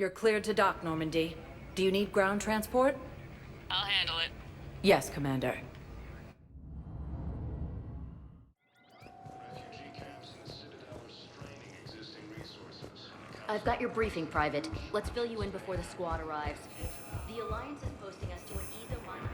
You're cleared to dock, Normandy. Do you need ground transport? I'll handle it. Yes, Commander. I've got your briefing, Private. Let's fill you in before the squad arrives. The Alliance is posting us to an Ezo mine.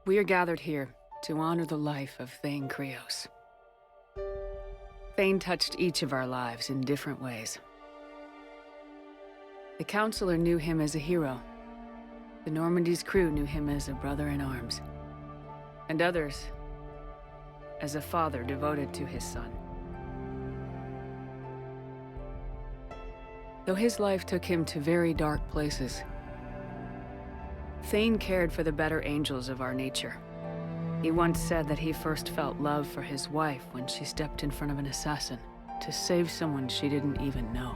We are gathered here to honor the life of Thane Krios. Thane touched each of our lives in different ways. The Counselor knew him as a hero. The Normandy's crew knew him as a brother in arms. And others as a father devoted to his son. Though his life took him to very dark places, Thane cared for the better angels of our nature. He once said that he first felt love for his wife when she stepped in front of an assassin to save someone she didn't even know.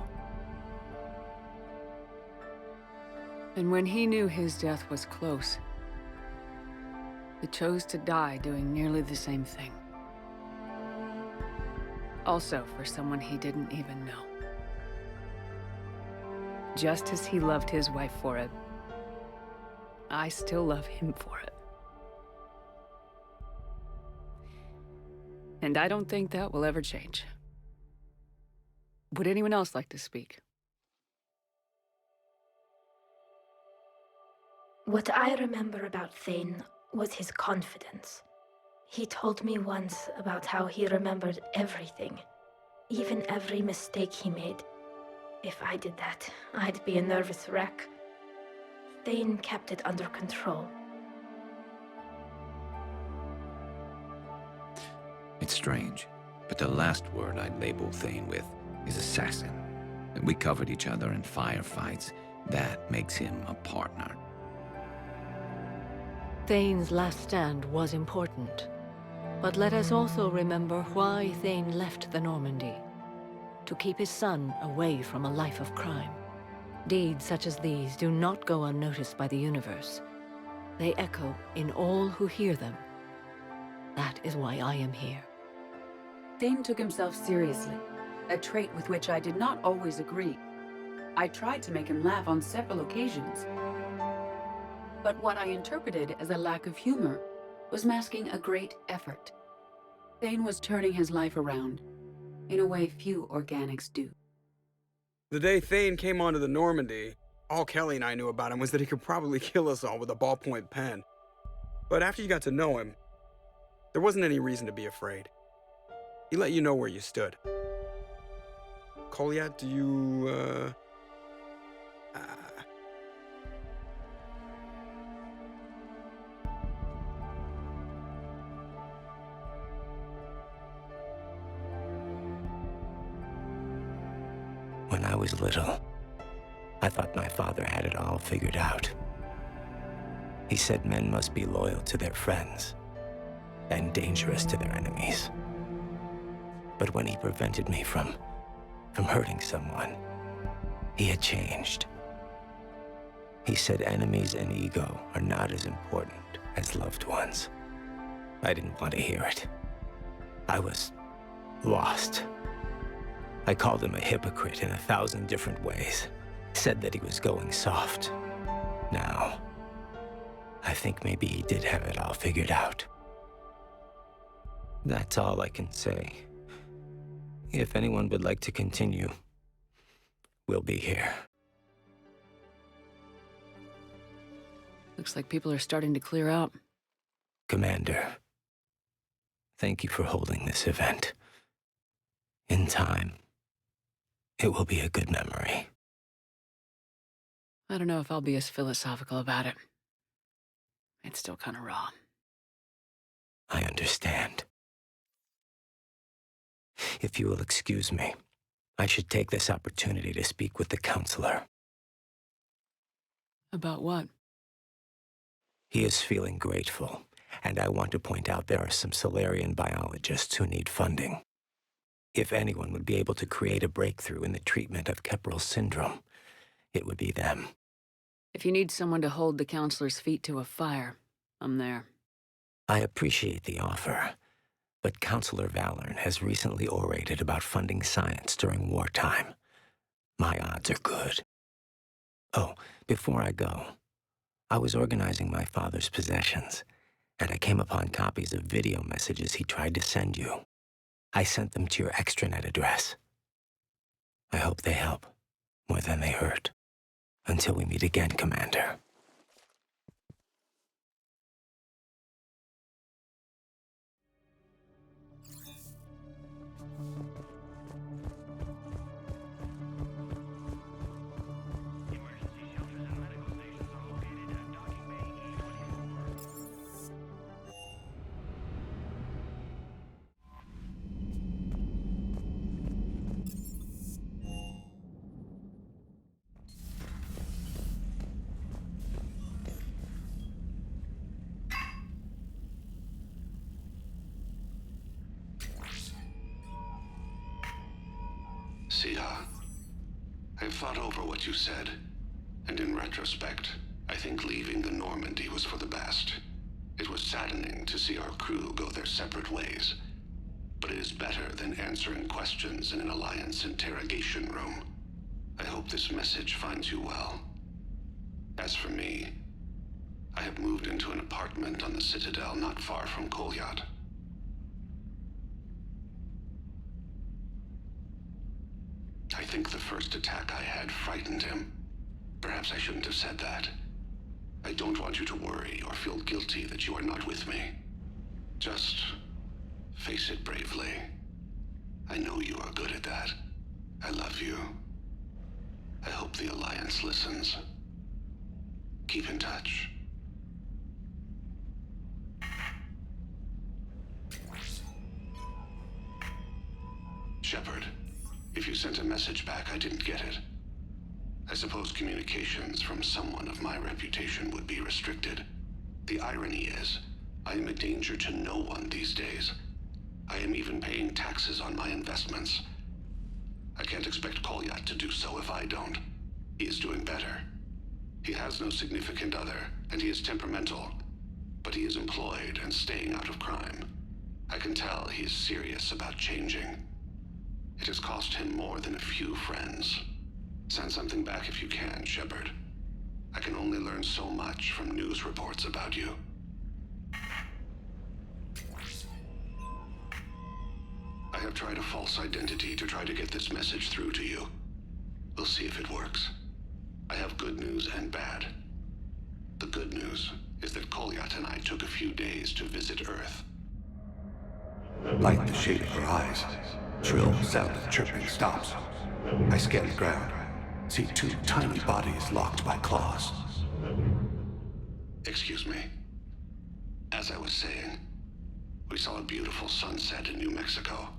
And when he knew his death was close, he chose to die doing nearly the same thing. Also for someone he didn't even know. Just as he loved his wife for it, I still love him for it. And I don't think that will ever change. Would anyone else like to speak? What I remember about Thane was his confidence. He told me once about how he remembered everything, even every mistake he made. If I did that, I'd be a nervous wreck. Thane kept it under control. It's strange, but the last word I'd label Thane with is assassin. And we covered each other in firefights. That makes him a partner. Thane's last stand was important. But let us also remember why Thane left the Normandy. To keep his son away from a life of crime. Deeds such as these do not go unnoticed by the universe. They echo in all who hear them. That is why I am here. Thane took himself seriously, a trait with which I did not always agree. I tried to make him laugh on several occasions. But what I interpreted as a lack of humor was masking a great effort. Thane was turning his life around, in a way few organics do. The day Thane came onto the Normandy, all Kelly and I knew about him was that he could probably kill us all with a ballpoint pen. But after you got to know him, there wasn't any reason to be afraid. He let you know where you stood. Kolyat, do you, When I was little, I thought my father had it all figured out. He said men must be loyal to their friends and dangerous to their enemies. But when he prevented me from hurting someone, he had changed. He said enemies and ego are not as important as loved ones. I didn't want to hear it. I was lost. I called him a hypocrite in 1,000 different ways. Said that he was going soft. Now, I think maybe he did have it all figured out. That's all I can say. If anyone would like to continue, we'll be here. Looks like people are starting to clear out. Commander, thank you for holding this event. In time, it will be a good memory. I don't know if I'll be as philosophical about it. It's still kind of raw. I understand. If you will excuse me, I should take this opportunity to speak with the counselor. About what? He is feeling grateful, and I want to point out there are some Solarian biologists who need funding. If anyone would be able to create a breakthrough in the treatment of Keppel syndrome, it would be them. If you need someone to hold the counselor's feet to a fire, I'm there. I appreciate the offer, but Counselor Valorn has recently orated about funding science during wartime. My odds are good. Oh, before I go, I was organizing my father's possessions, and I came upon copies of video messages he tried to send you. I sent them to your extranet address. I hope they help, more than they hurt. Until we meet again, Commander. Sia, I've thought over what you said, and in retrospect, I think leaving the Normandy was for the best. It was saddening to see our crew go their separate ways, but it is better than answering questions in an Alliance interrogation room. I hope this message finds you well. As for me, I have moved into an apartment on the Citadel not far from Kolyat. I think the first attack I had frightened him. Perhaps I shouldn't have said that. I don't want you to worry or feel guilty that you are not with me. Just face it bravely. I know you are good at that. I love you. I hope the Alliance listens. Keep in touch. Shepard. If you sent a message back, I didn't get it. I suppose communications from someone of my reputation would be restricted. The irony is, I am a danger to no one these days. I am even paying taxes on my investments. I can't expect Kolyat to do so if I don't. He is doing better. He has no significant other, and he is temperamental. But he is employed and staying out of crime. I can tell he is serious about changing. It has cost him more than a few friends. Send something back if you can, Shepard. I can only learn so much from news reports about you. I have tried a false identity to try to get this message through to you. We'll see if it works. I have good news and bad. The good news is that Kolyat and I took a few days to visit Earth. Like the shade of her eyes, shrill sound of chirping stops. I scan the ground, see two tiny bodies locked by claws. Excuse me. As I was saying, we saw a beautiful sunset in New Mexico,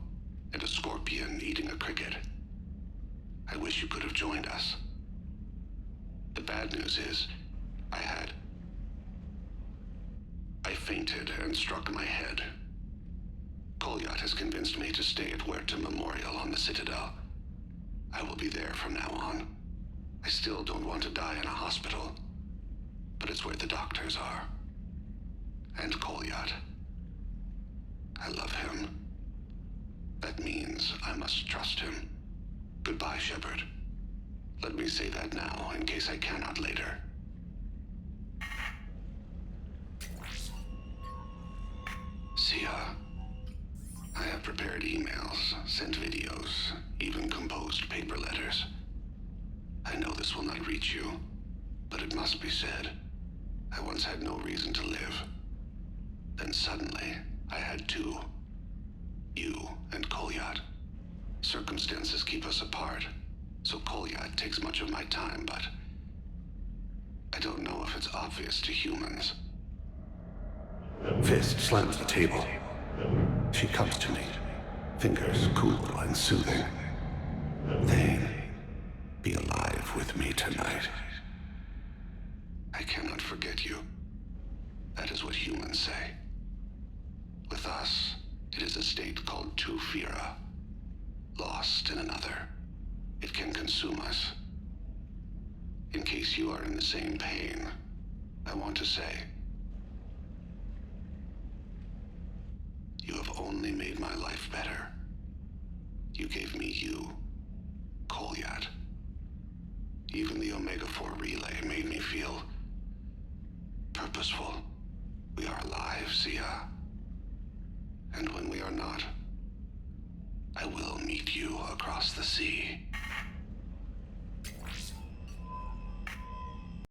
and a scorpion eating a cricket. I wish you could have joined us. The bad news is, I fainted and struck my head. Kolyat has convinced me to stay at Huerta Memorial on the Citadel. I will be there from now on. I still don't want to die in a hospital, but it's where the doctors are. And Kolyat. I love him. That means I must trust him. Goodbye, Shepard. Let me say that now, in case I cannot later. Sia, I have prepared emails, sent videos, even composed paper letters. I know this will not reach you, but it must be said. I once had no reason to live. Then suddenly, I had two. You and Kolyat. Circumstances keep us apart, so Kolyat takes much of my time, but I don't know if it's obvious to humans. Fist slams the table. She comes to me, fingers cool and soothing. Thane, be alive with me tonight. I cannot forget you. That is what humans say. With us, it is a state called Tufira. Lost in another. It can consume us. In case you are in the same pain, I want to say, you have only made my life better. You gave me you, Kolyat. Even the Omega-4 relay made me feel purposeful. We are alive, Zia. And when we are not, I will meet you across the sea.